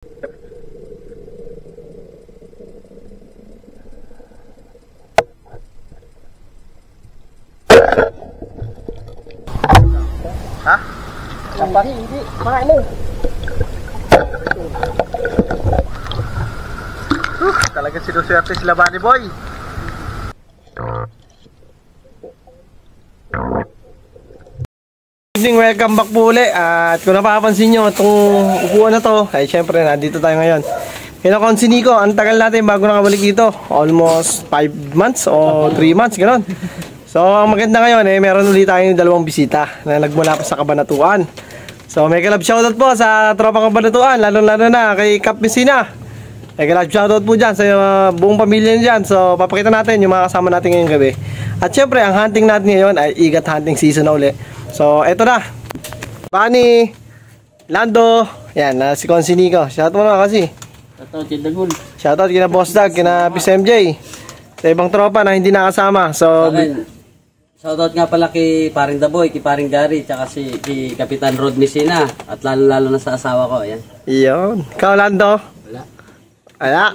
Ha? Hindi. Makain mo. Talaga sinuswerte sila Bunny Boy. Good evening, welcome back po ulit. At kung napapansin nyo, itong upuan na to, ay syempre, nandito tayo ngayon. Kinakon si Nico, ang tagal natin bago nakabalik dito. Almost 5 months o 3 months, gano'n. So, ang maganda ngayon, meron ulit tayong dalawang bisita na nagmula pa sa Cabanatuan. So, may kalab shoutout po sa tropang Cabanatuan, lalo-lalo na kay Cap Messina. May kalab shoutout po dyan sa buong pamilya niya dyan. So, papakita natin yung mga kasama natin ngayong gabi. At syempre, ang hunting natin ngayon ay igat hunting season na ulit. So, eto na. Bunny, Lando, yan, si Konsi Nico. Shoutout mo na kasi. Shoutout kay Dagul. Shoutout kina Boss Dag, kina Bis MJ. Sa ibang tropa na hindi nakasama. So, shoutout nga pala kay Paring Daboy, kay Paring Gary, tsaka kay Kapitan Rod Messina. At lalo-lalo na sa asawa ko. Ayan. Iyon. Ikaw, Lando? Wala. Wala.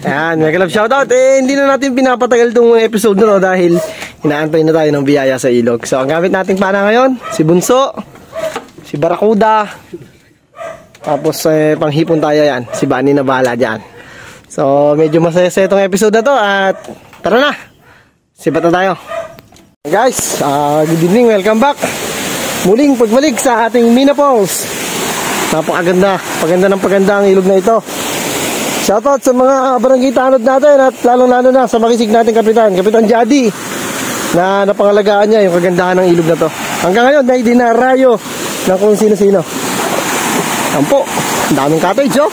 Ayan, may kalab shoutout. Hindi na natin pinapatagal itong episode na dahil inaantay na tayo ng biyaya sa ilog. So, ang gamit nating pana ngayon, si Bunso, si Barakuda, tapos panghipon tayo yan. Si Bunny na bahala dyan. So, medyo masaya itong episode na to at tara na. Sibat na tayo. Guys, good evening, welcome back. Muling pagbalik sa ating Mina Falls. Napakaganda, paganda ng paganda ang ilog na ito. Shoutout sa mga barangay tanod natin at lalong-lalo na sa makisig natin Kapitan Jadi, na napangalagaan niya yung kagandahan ng ilog na to. Hanggang ngayon ay dinarayo ng kung sino-sino. Ampo, daming cottage, oh.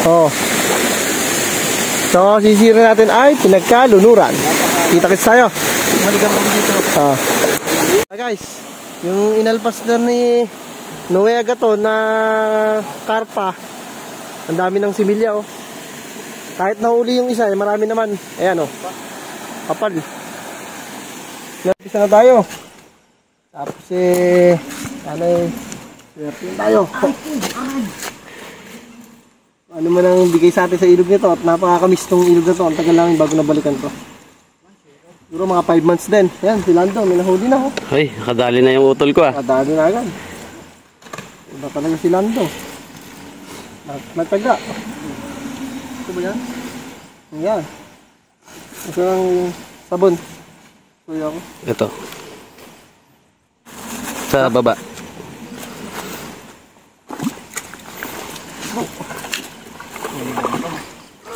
Oh. So, sisira natin ay pinagkalunuran. Kita-kits tayo. Guys, yung inalpas na ni Noe Agaton na karpa, ang dami ng similya, oh. Kahit nahuli yung isa, marami naman. Ayan, oh. Kapal. Napisa na tayo. Tapos ano swerte tayo. Ano man ang bigay sa atin sa ilog nito at napakakamiss tong ilog na to. Ang tagal lang bago nabalikan to. Siguro mga 5 months din. Ayan, si Lando, may nahuli na, oh. Ay, nakadali na yung utol ko, ah. Nakadali na agad. Iba talaga si Lando. Nagtaga. Ito ba yan? Ayan. Ito lang sabon. Kuya ko. Ito. Sa baba.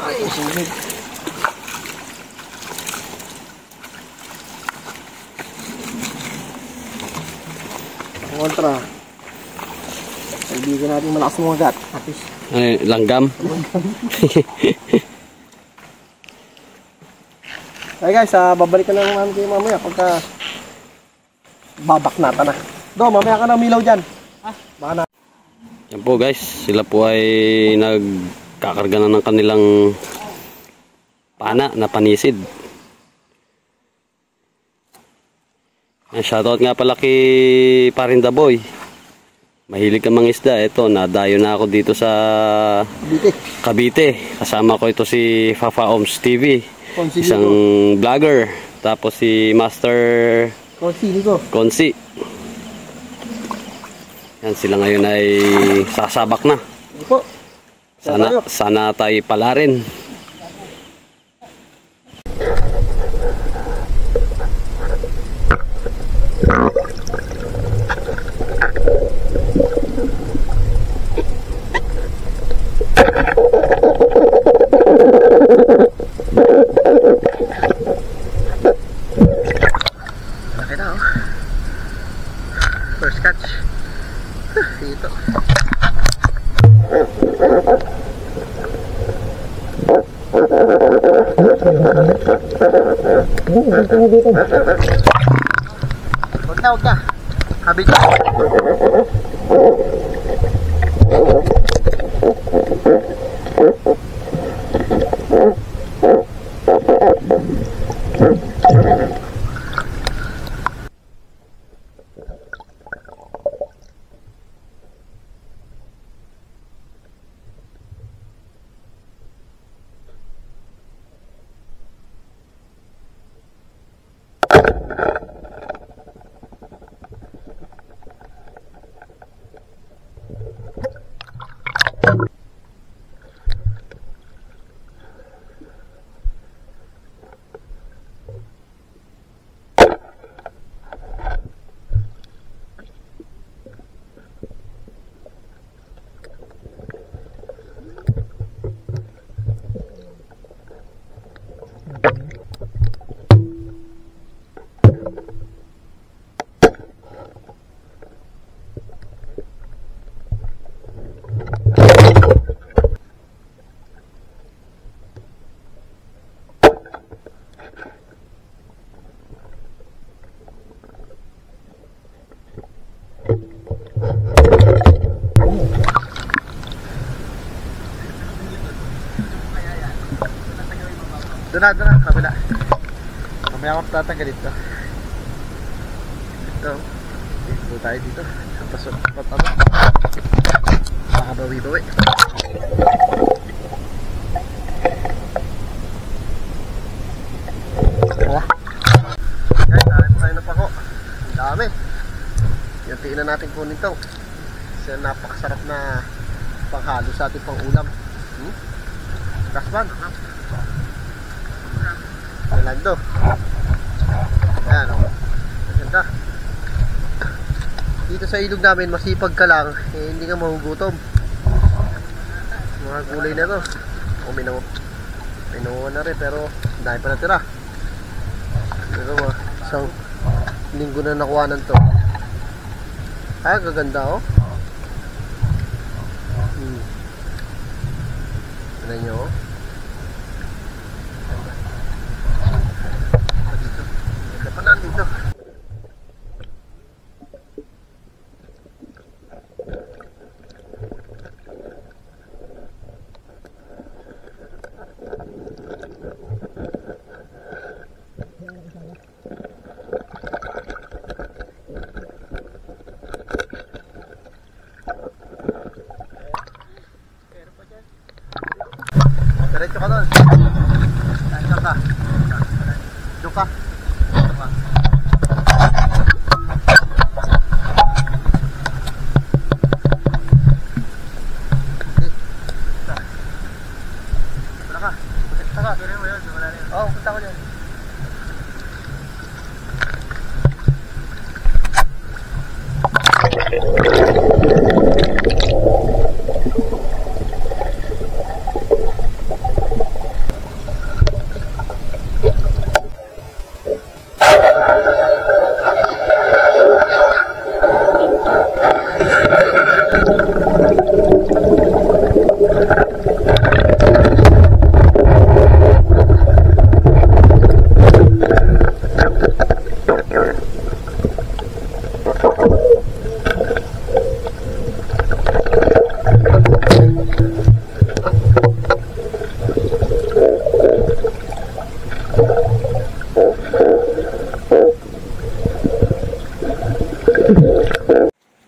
Ay, sumid. Kontra. Kaibigan natin malakas mga gat. Atis. Ay, langgam. Hey guys, babalik ka na naman kayo mamaya pagka babak nata na. Do, mamaya ka na milaw dyan. Baka na. Yan po guys, sila po ay nagkakarga na ng kanilang pana na panisid. Shoutout nga pala kay Paring Daboy. Mahilig ka mga isda. Ito, nadayo na ako dito sa Cavite. Kasama ko ito si Fafa Oms TV. Isang vlogger. Tapos si Master Konsi. Yan, sila ngayon ay sasabak na. Sana tayo pala rin. Laki na, oh. First catch. Dito. Huwag na. Habit. Doon na, kabila. Mamaya ako tatanggal ito. Ito. Dito tayo dito. Tapos, makabawi-bawi. Guys, dahil tayo na pa ko. Ang dami. Yung tiin na natin kunin ito. Kasi napakasarap na panghalo sa ating pang ulam. Kasman. Lando. Ayan o. Maganda. Dito sa ilog namin, masipag ka lang, eh, hindi ka mahugutom. Mga gulay na to. O, may nanguha na rin, pero dahil pa natira. Pero isang linggo na nakuhanan to. Ah, gaganda o. Ano nyo o. Dito. Ganda pa na dito. Diretso ka doon. Diyan ka. Diyan ka. Wala ka. Punta ka. Kaya mo yun. Oo, punta ko dyan.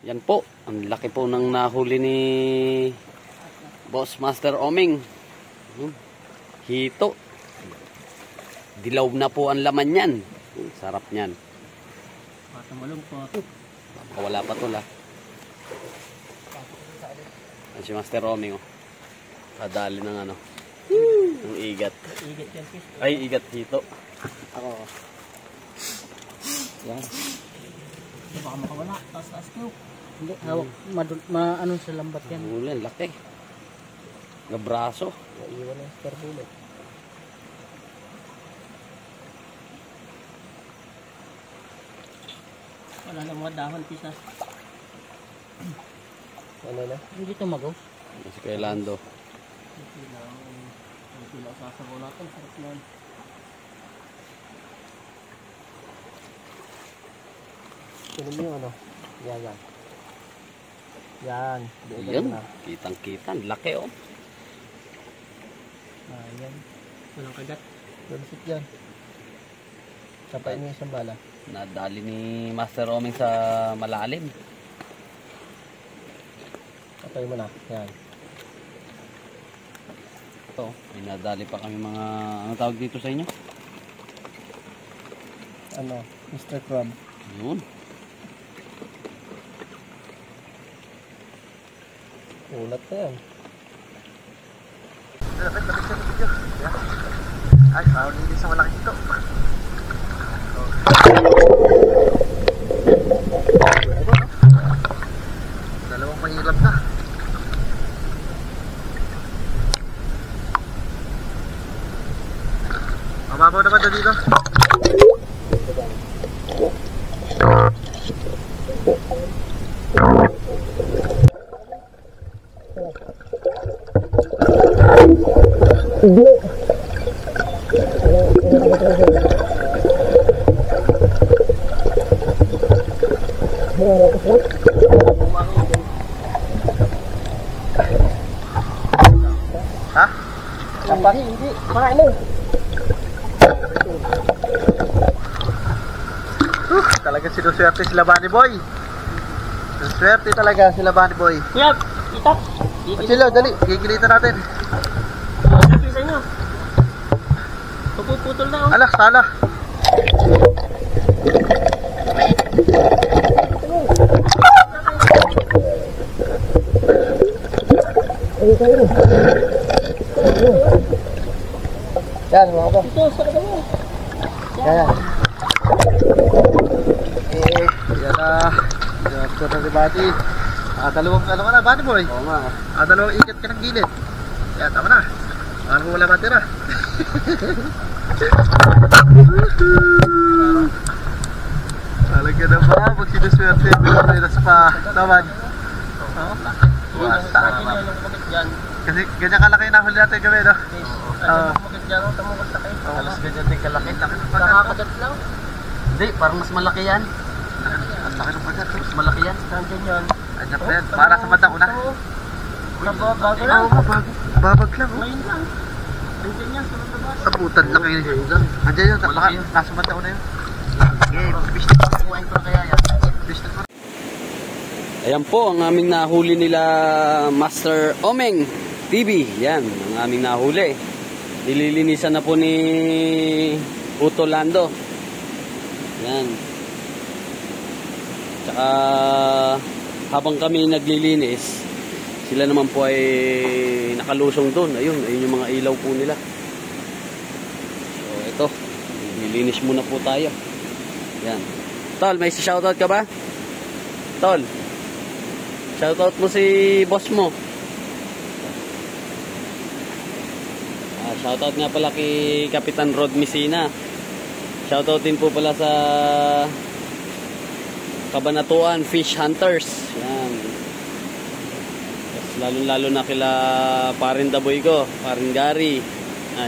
Yan po, ang laki po ng nahuli ni Boss Master Oming. Hito. Dilaw na po ang laman yan. Sarap niyan. Matamalong po. Wala pa to la. Yan si Master Oming oh. Kadali ng ano. Ng igat. Igat yan, fish. Ay, igat hito. Ako. Yan. Baka makawala. Taas-taas ko. Hindi, hawak, ano sa lambat yan. Ulan, laki. Gabraso. Iwan ang spare bullet. Wala na mga dahon, pisa. Ano na? Hindi tumagaw. Si kay Lando. Hindi lang sasabaw natin. Sarap na. Sino mo yung ano? Yan. Yan. Yan. Kitang-kitang. Laki oh. Yan. Walang kagat. Lulusot yan. Sapay niya isang bala. Nadali ni Master Oming sa malalim. Sapay mo na. Yan. Ito, may nadali pa kami mga, ano tawag dito sa inyo? Ano? Mr. Crab. Yun. Ulat na yan. Lapit sa video. Ay, paulitin sa malaki ito. Dalawang mahirap na. Mababaw naman na dito. Ha? Hindi. Makain mo. Talaga sinuswerte sila Bunny Boy. Sinuswerte talaga sila Bunny Boy. Kuya, itak. Sila, dali. Gigilitan natin. Pisa nyo. Puputol na oh. Alah, salah. Yan, mga ba? Ito, sa kanya mo. Yan. Yan na. Ito na si Buddy. Dalawang ano ka na, Bunny Boy? Oo nga. Dalawang ikat ka ng gilid. Yan, tama na. Parang wala matira. Talaga na ba? Pag sinuswerte, bilang pa naman. Kasi ganyan kalaki na huli natin gabi, no? Kumakit dyan, tamukot sa kayo. Alas ganyan din kalaki. Nakakagat lang. Hindi, parang mas malaki yan. Ang laki ng pagkat. Mas malaki yan. Nandiyan yan. Anyak na yan. Para sa mata ko na. Bago lang. Babag lang. Ngayon lang. Nandiyan yan, sunod na ba? Sabutan lang yun. Andiyan yun. Baka nasa mata ko na yun. Okay, fish na kukuhain ko na kaya yan. Fish na ko. Ayan po ang aming nahuli nila Master Omeng TV. Yan, ang aming nahuli. Nililinisan na po ni Uto Lando. Yan. Tsaka habang kami naglilinis, sila naman po ay nakalusong doon. Ayun yung mga ilaw po nila. So ito, nililinis muna po tayo. Yan. Tol, may shoutout ka ba? Tol, shoutout mo si boss mo. Shoutout nga pala kay Kapitan Rod Messina. Shoutout din po pala sa Kabanatuan Fish Hunters. Yan. Lalo na kila Parin Daboy ko, Parin Gary.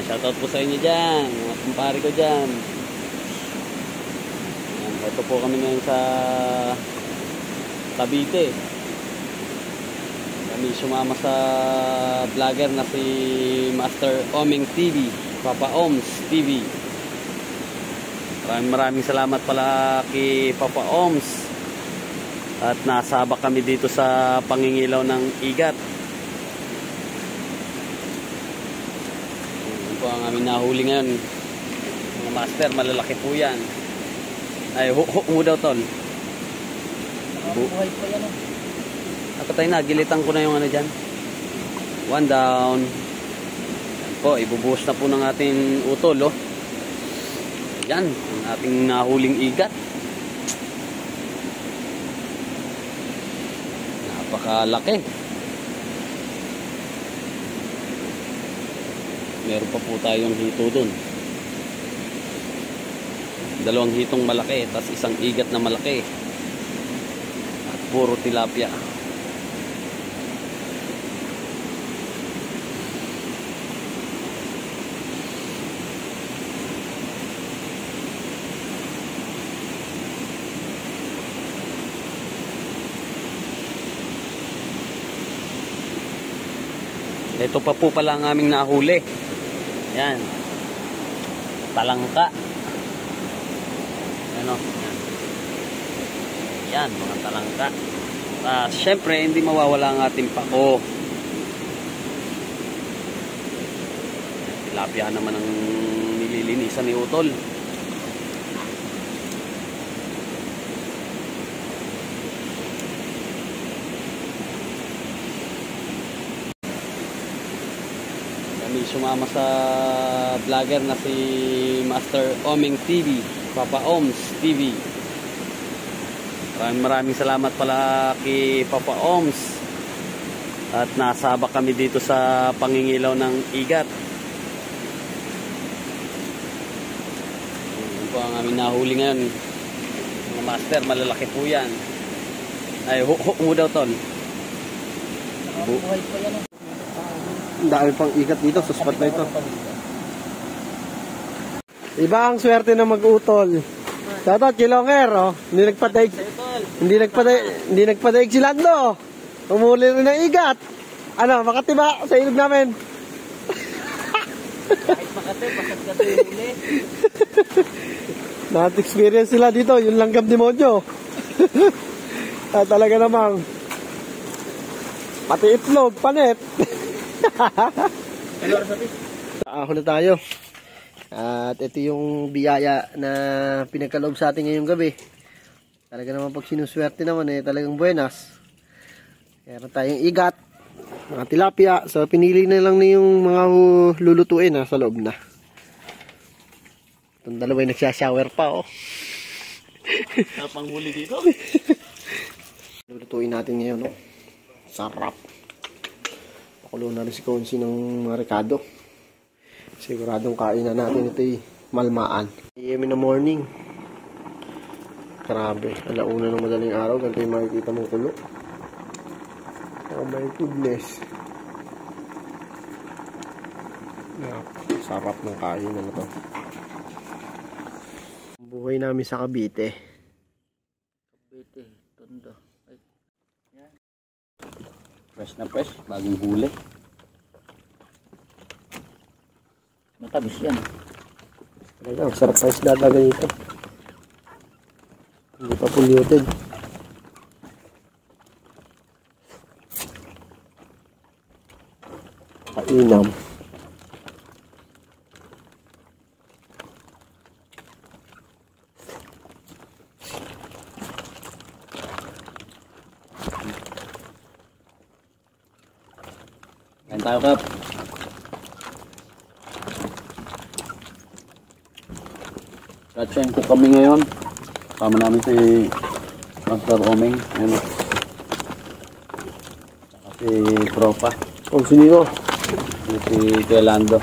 Shoutout po sa inyo dyan, mga kumpare ko dyan. Yan. Ito po kami ngayon sa Cavite. Kami sumama sa vlogger na si Master Omeng TV, Papa Oms TV. Maraming salamat pala kay Papa Oms. At nasabak kami dito sa pangingilaw ng igat. Ito po ang aming nahuli ngayon. Mga master, malalaki po yan. Ay, hook mo daw, tol. Buhay pa yan oh. Nakatay na, gilitan ko na yung ano dyan. One down. Yan po, ibubuhos na po ng ating utol, oh. Yan, ang ating nahuling igat. Napakalaki. Meron pa po tayong hito dun. Dalawang hitong malaki, tas isang igat na malaki. At puro tilapia. Ito pa po pala ang aming nahuli. Yan. Talangka. Ano? Yan, mga talangka. Siyempre, hindi mawawala ang ating pako. Tilapia naman ang nililinisan ni Utol. Kami sumama sa vlogger na si Master Omeng TV, Papa Oms TV. Maraming salamat pala kay Papa Oms. At nasabak kami dito sa pangingilaw ng igat. Ito po ang aming nahuli ngayon. Mga master, malalaki po yan. Ay, hook mo daw, tol. Buhay pa yan oh. Ang dami pang ikat dito sa spot na ito. Iba ang swerte na mag-utol. Shoutout kay Longer, oh. Hindi nagpadaig si Lando. Umuli rin ng igat. Ano, makatiba sa ilog namin. Kahit makate, pasagkat yung huli. Not-experience sila dito, yung langgam demonyo. At talaga namang pati itlog, panet. Ako na tayo. At ito yung biyaya na pinagkaloob sa atin ngayong gabi. Talaga naman pag sinuswerte naman talagang buenas. Meron tayong igat, mga tilapia. So pinili na lang na yung mga lulutuin sa loob na. Itong dalawa yung nagsashower pa Napang huli dito. Lulutuin natin ngayon Sarap. Pakulo na rin si Konsi ng mga rekado. Siguradong kain na natin ito'y malmaan. AM in the morning. Grabe. Alauna ng madaling araw. Ganito yung makikita mong kulo. Oh my goodness. Sarap ng kain na to. Buhay namin sa Cavite. Cavite, Tondo. Ay. Yan. Fresh na fresh, bagong huli. Matamis yan. Talaga, ang sarap na isda na ganito. Hindi pa polluted. Kainam. Kain tayo, Kap. Katsyeng ko kami ngayon. Kasama namin si Master Omeng. Ayan. Saka si Tropa. Kung sino? Si Kelando.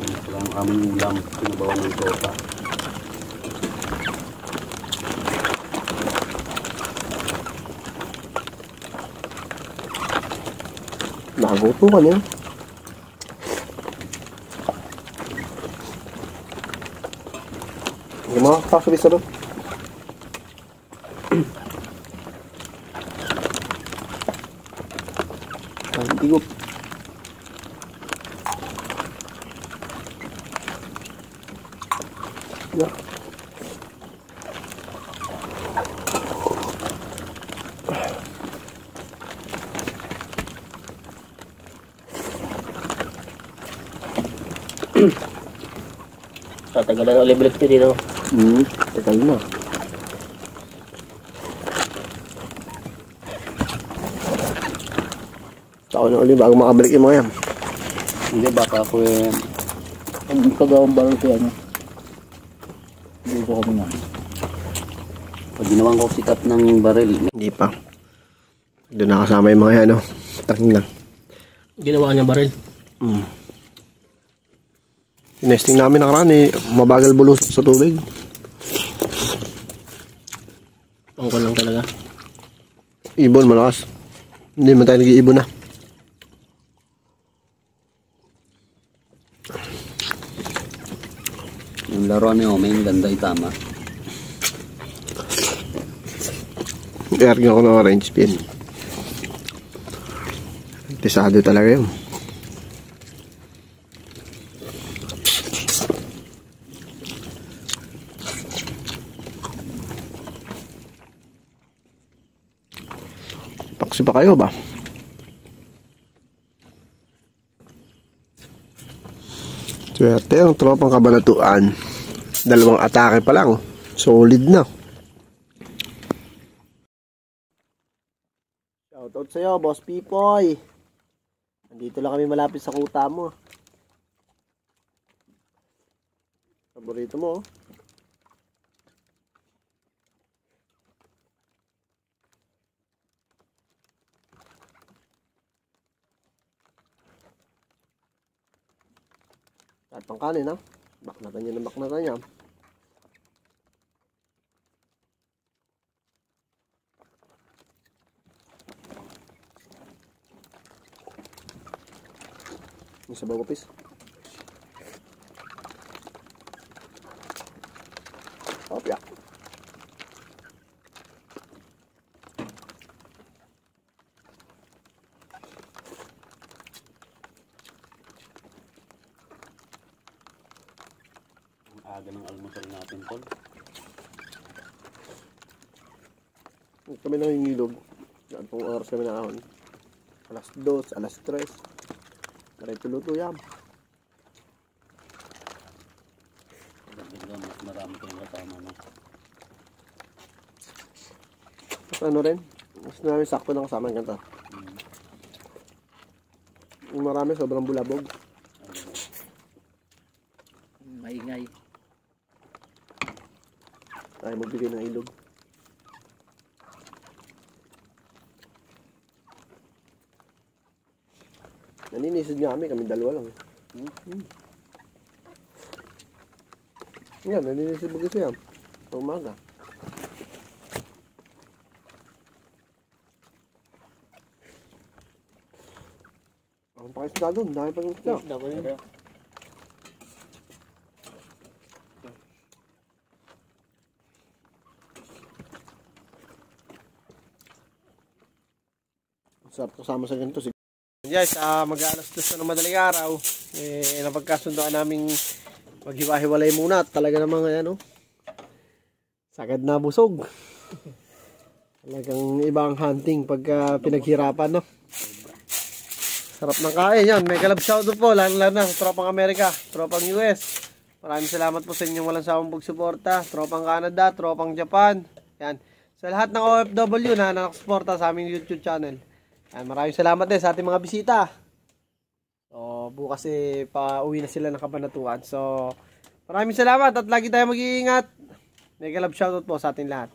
Ito lang aming ulam. Sinabawa ng Tropa. Nakaguto ka niya. Hindi mo makakasabi sa loob. Hindi ko. Yeah. Tatagal na ulit ko dito. Tagal na. Taon na ulit bago makabalik yung mga yan. Hindi, baka ako Ang kagawang baro ko ano. Dito kami na. pag ginawang ko sikat ng baril. Hindi pa. Doon nakasama yung mga yan, Taking lang. Ginawa niya baril. Tinesting namin nakaraan mabagal bulos sa tubig. Pangkol lang talaga. Ibon, malakas. Hindi man tayo nag-iibon na. Yung laro ni Omeng, ganda itama. Ergin ako ng orange pin. Tisado talaga yun. Paksi pa kayo ba? Swerte ang tropang Kabanatuan. 2 atake pa lang. Solid na. Shoutout sa'yo, Boss Pipoy. Nandito lang kami malapit sa kuta mo. Paborito mo, At pang kanin, baknatan niya ng baknatan niya. May sabaw ko, pis. Opya. Aga ng almusal natin, Tol. Kami na yung ilog. Yan pong oras kami na ahon. Alas 2, alas 3. Marito luto yan. Maganda, mas marami kayong kasama, no? Mas ano rin, mas namin sakto na kasama yung kanta. Yung marami, sobrang bulabog. Maingay. Tayo magbigay ng ilog. Naninisid nga kami dalawa lang. Yan, naninisid mo kasi yan. Sa umaga. Ang pakisda doon, dahil pa yung isda. Sarap kasama sa ganito. Guys, mag-aalas 2 na ng madaling araw. Napagkasundoan naming maghiwa-hiwalay muna. Talaga namang ano, sagad na busog. Talagang ibang hunting pagka pinaghirapan, no? Sarap ng kain yan. Mega love shoutout po, lalo na sa tropang Amerika, tropang US. Maraming salamat po sa inyong walang sawang pagsuporta. Tropang Canada, tropang Japan. Yan. Sa lahat ng OFW na nakasuporta sa aming YouTube channel. Yan, maraming salamat din sa ating mga bisita. So, bukas pa-uwi na sila ng Kabanatuan. So, maraming salamat at lagi tayo mag-iingat. Mega love shoutout po sa ating lahat.